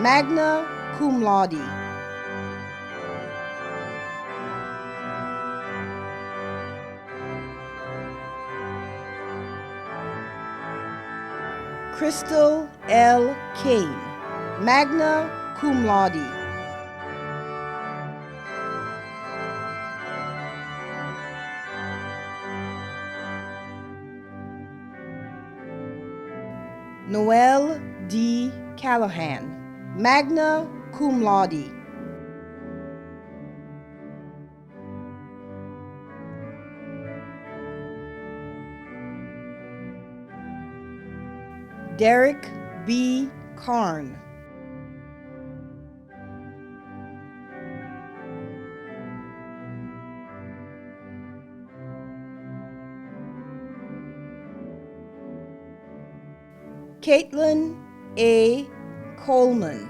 magna cum laude. Crystal L. Kane, magna cum laude. Noel D. Callahan, magna cum laude. Derek B. Karn. Caitlin A. Coleman.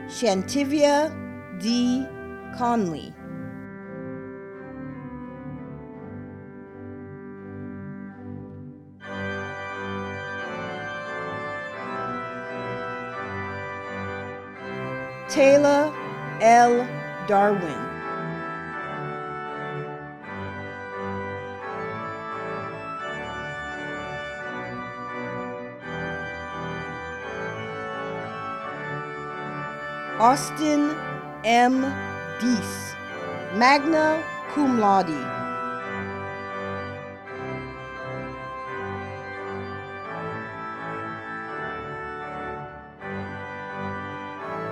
Shantivia D. Conley. Taylor L. Darwin. Austin M. Deese, magna cum laude.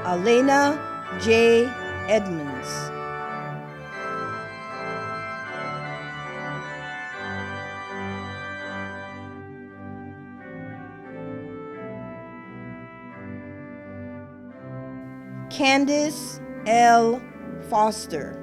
Elena J. Edmonds. Candice L. Foster.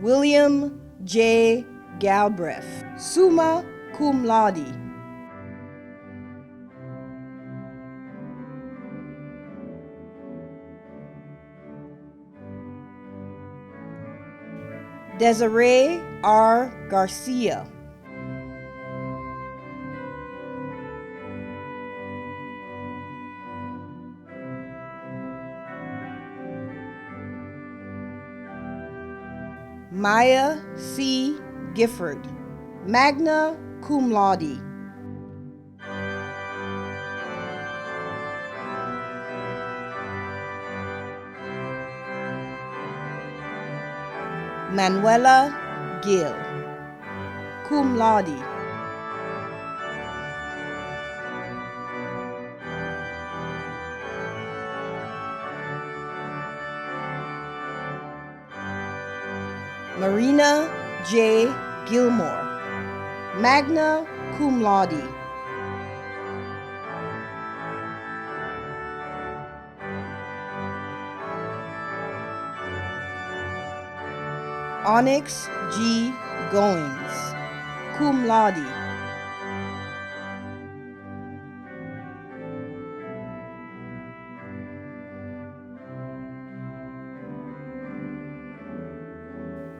William J. Galbraith, summa cum laude. Desiree R. Garcia. Maya C. Gifford, magna cum laude. Manuela Gill, cum laude. Marina J. Gilmore, magna cum laude. Onyx G. Goings, cum laude.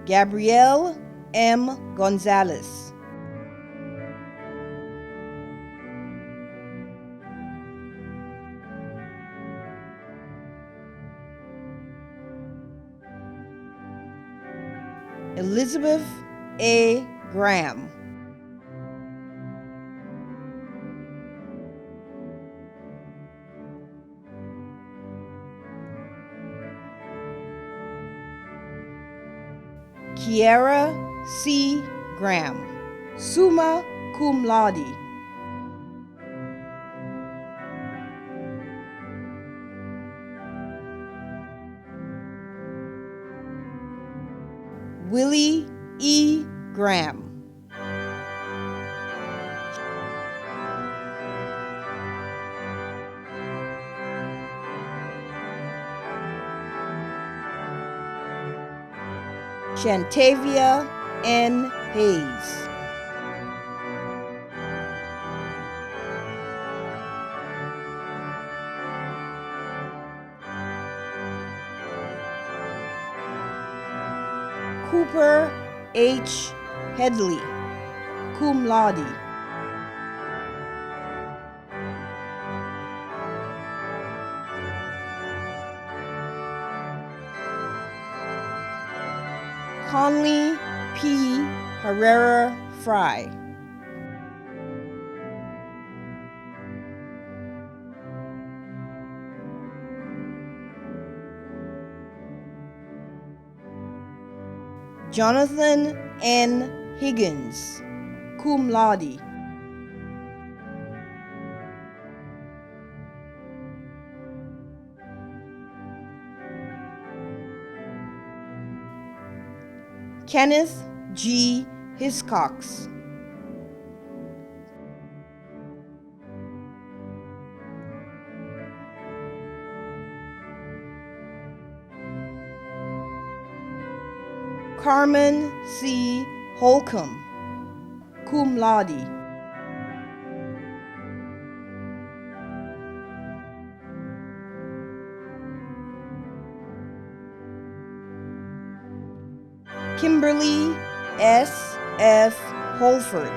Gabrielle M. Gonzalez. Elizabeth A. Graham. Kiera C. Graham, summa cum laude. Willie E. Graham. Shantavia N. Hayes. Cooper H. Headley, cum laude. Conley P. Herrera Fry. Jonathan N. Higgins, cum laude. Kenneth G. Hiscox. Carmen C. Holcomb, cum laude. Kimberly S. F. Holford.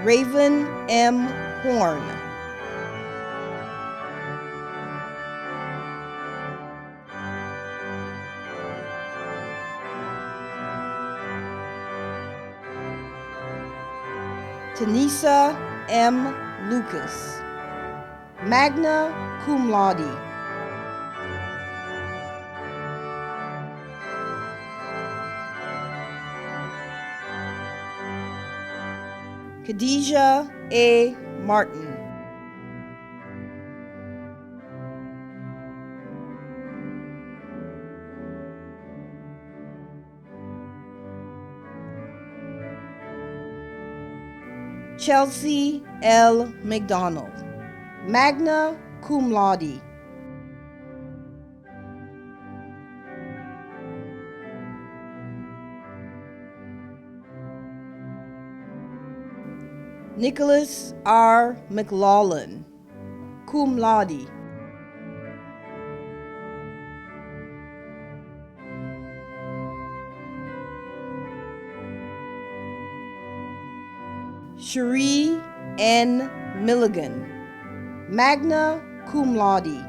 Raven M. Horn. Tanisa M. Lucas, magna cum laude. Khadijah A. Martin. Chelsea L. McDonald, magna cum laude. Nicholas R. McLaughlin, cum laude. Cherie N. Milligan, magna cum laude.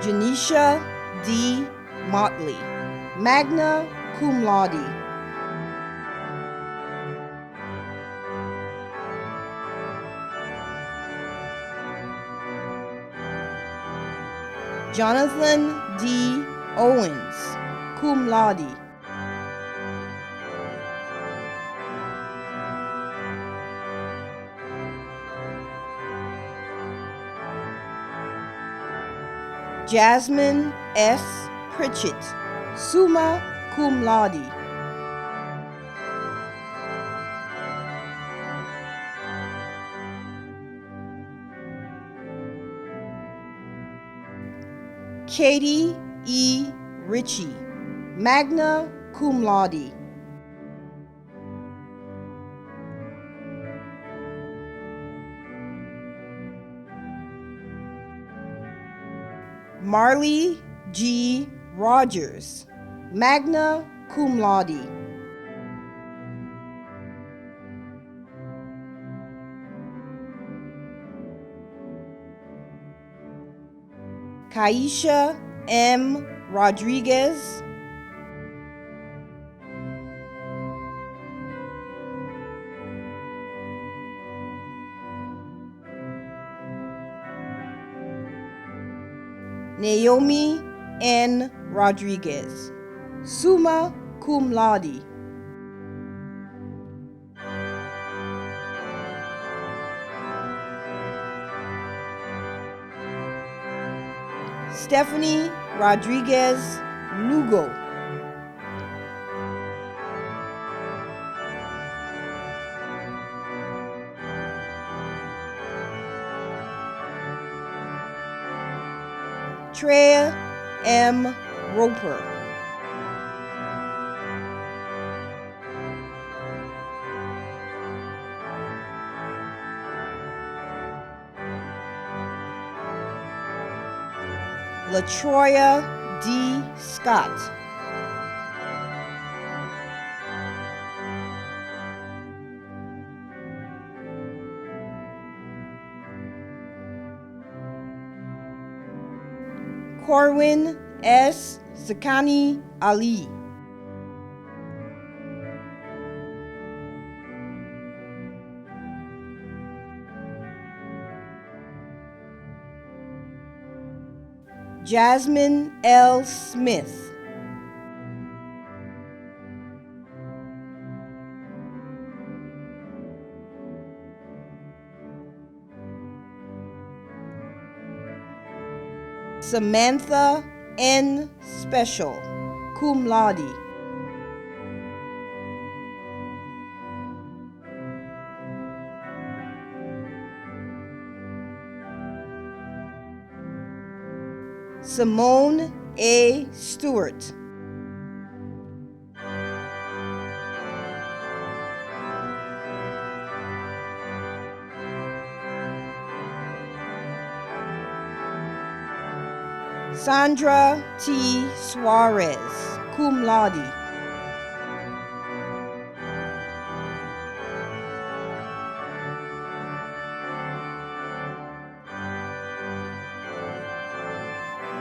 Janisha D. Motley, magna cum laude. Jonathan D. Owens, cum laude. Jasmine S. Pritchett, summa cum laude. Katie E. Ritchie, magna cum laude. Marley G. Rogers, magna cum laude. Kaisha M. Rodriguez, Naomi N. Rodriguez, summa cum laude. Stephanie Rodriguez Lugo, Treya M. Roper, LaTroya D. Scott, Corwin S. Zakani Ali, Jasmine L. Smith, Samantha N. Special, cum laude. Simone A. Stewart, Sandra T. Suarez, cum laude.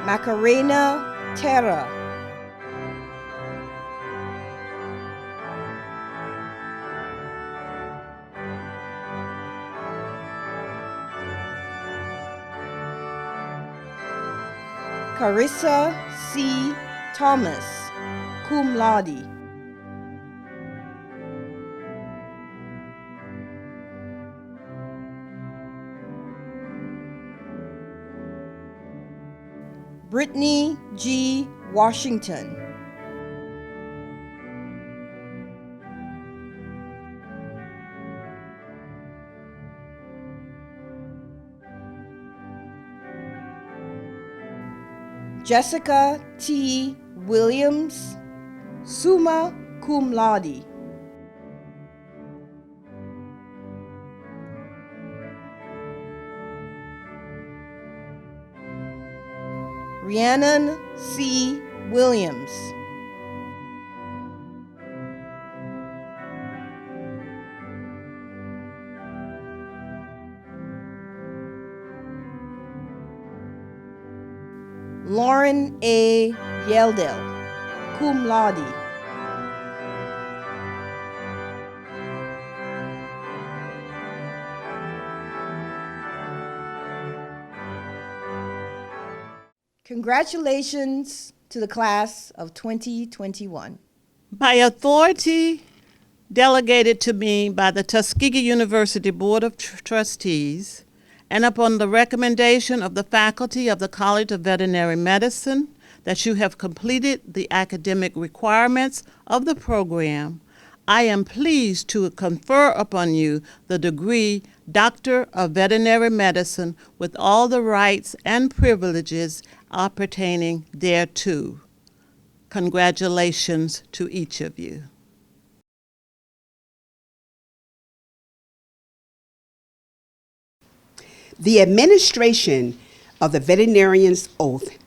Macarena Terra, Carissa C. Thomas, cum laude. Brittany G. Washington, Jessica T. Williams, summa cum laude. Rhiannon C. Williams, Lauren A. Yeldell, cum laude. Congratulations to the class of 2021. By authority delegated to me by the Tuskegee University Board of Trustees and upon the recommendation of the faculty of the College of Veterinary Medicine, that you have completed the academic requirements of the program, I am pleased to confer upon you the degree Doctor of Veterinary Medicine with all the rights and privileges appertaining thereto. Congratulations to each of you. The administration of the veterinarian's oath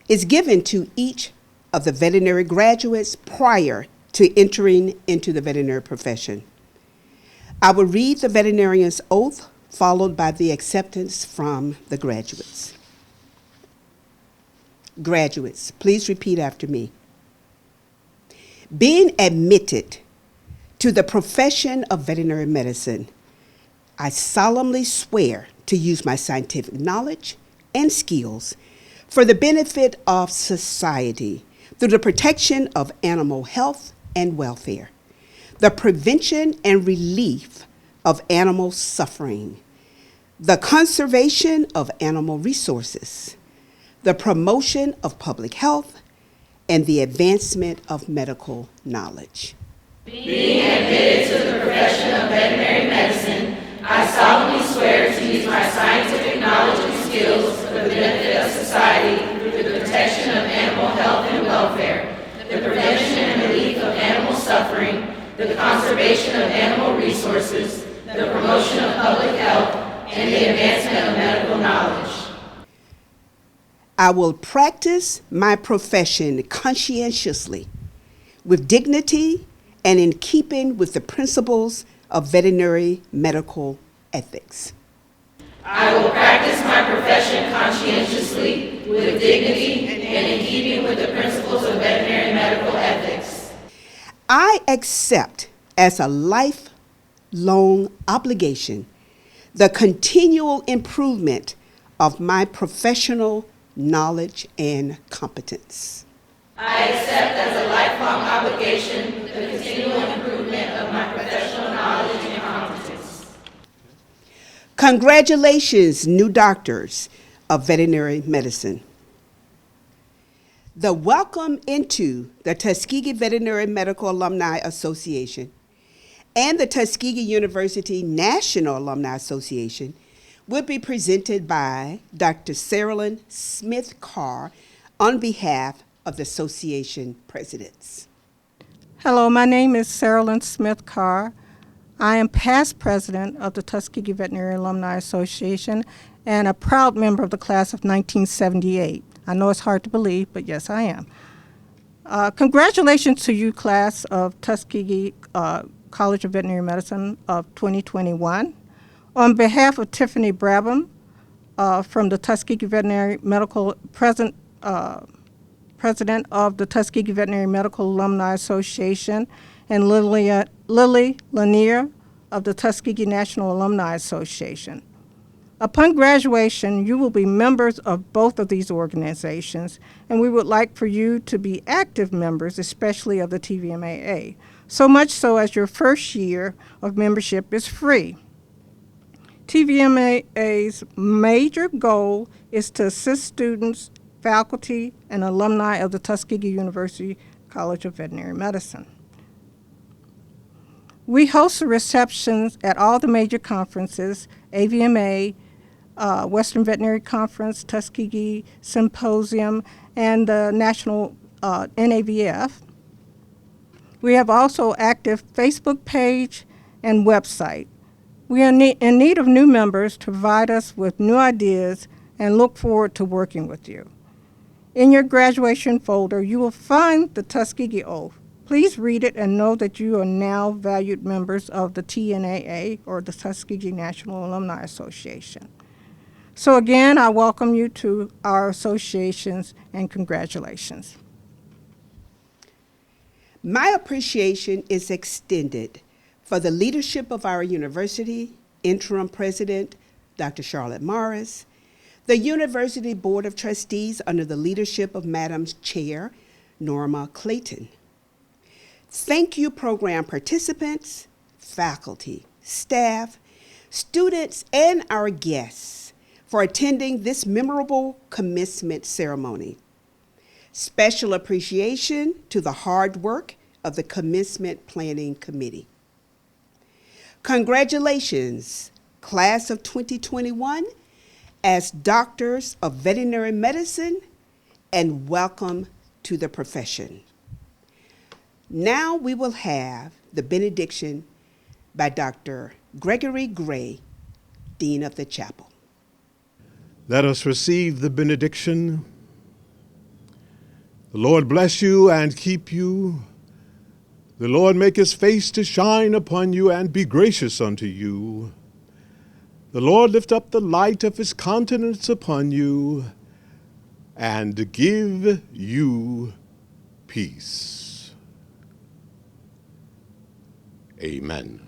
is given to each of the veterinary graduates prior to entering into the veterinary profession. I will read the veterinarian's oath, followed by the acceptance from the graduates. Graduates, please repeat after me. Being admitted to the profession of veterinary medicine, I solemnly swear to use my scientific knowledge and skills for the benefit of society through the protection of animal health and welfare, the prevention and relief of animal suffering, the conservation of animal resources, the promotion of public health, and the advancement of medical knowledge. Being admitted to the profession of veterinary medicine, I solemnly swear to use my scientific knowledge and skills for the benefit of society through the protection of animal health and welfare, the prevention and relief of animal suffering, the conservation of animal resources, the promotion of public health, and the advancement of medical knowledge. I will practice my profession conscientiously, with dignity, and in keeping with the principles of veterinary medical ethics. I will practice my profession conscientiously, with dignity, and in keeping with the principles of veterinary medical ethics. I accept as a lifelong obligation the continual improvement of my professional knowledge and competence. I accept as a lifelong obligation the continual improvement of my professional knowledge and competence. Congratulations, new doctors of veterinary medicine. The welcome into the Tuskegee Veterinary Medical Alumni Association and the Tuskegee University National Alumni Association will be presented by Dr. Saralyn Smith Carr on behalf of the association presidents. Hello, my name is Saralyn Smith Carr. I am past president of the Tuskegee Veterinary Alumni Association and a proud member of the class of 1978. I know it's hard to believe, but yes, I am. Congratulations to you, class of Tuskegee College of Veterinary Medicine of 2021. On behalf of Tiffany Brabham from the Tuskegee Veterinary Medical president of the Tuskegee Veterinary Medical Alumni Association, and Lily Lanier of the Tuskegee National Alumni Association. Upon graduation, you will be members of both of these organizations, and we would like for you to be active members, especially of the TVMAA, so much so as your first year of membership is free. TVMAA's major goal is to assist students, faculty, and alumni of the Tuskegee University College of Veterinary Medicine. We host receptions at all the major conferences, AVMA, Western Veterinary Conference, Tuskegee Symposium, and the National NAVF. We have also active Facebook page and website. We are in need of new members to provide us with new ideas and look forward to working with you. In your graduation folder, you will find the Tuskegee Oath. Please read it and know that you are now valued members of the TNAA, or the Tuskegee National Alumni Association. So again, I welcome you to our associations and congratulations. My appreciation is extended for the leadership of our university, interim president, Dr. Charlotte Morris, the University Board of Trustees under the leadership of Madam Chair, Norma Clayton. Thank you, program participants, faculty, staff, students, and our guests for attending this memorable commencement ceremony. Special appreciation to the hard work of the Commencement Planning Committee. Congratulations, Class of 2021, as Doctors of Veterinary Medicine, and welcome to the profession. Now we will have the benediction by Dr. Gregory Gray, Dean of the Chapel. Let us receive the benediction. The Lord bless you and keep you. The Lord make his face to shine upon you and be gracious unto you. The Lord lift up the light of his countenance upon you and give you peace. Amen.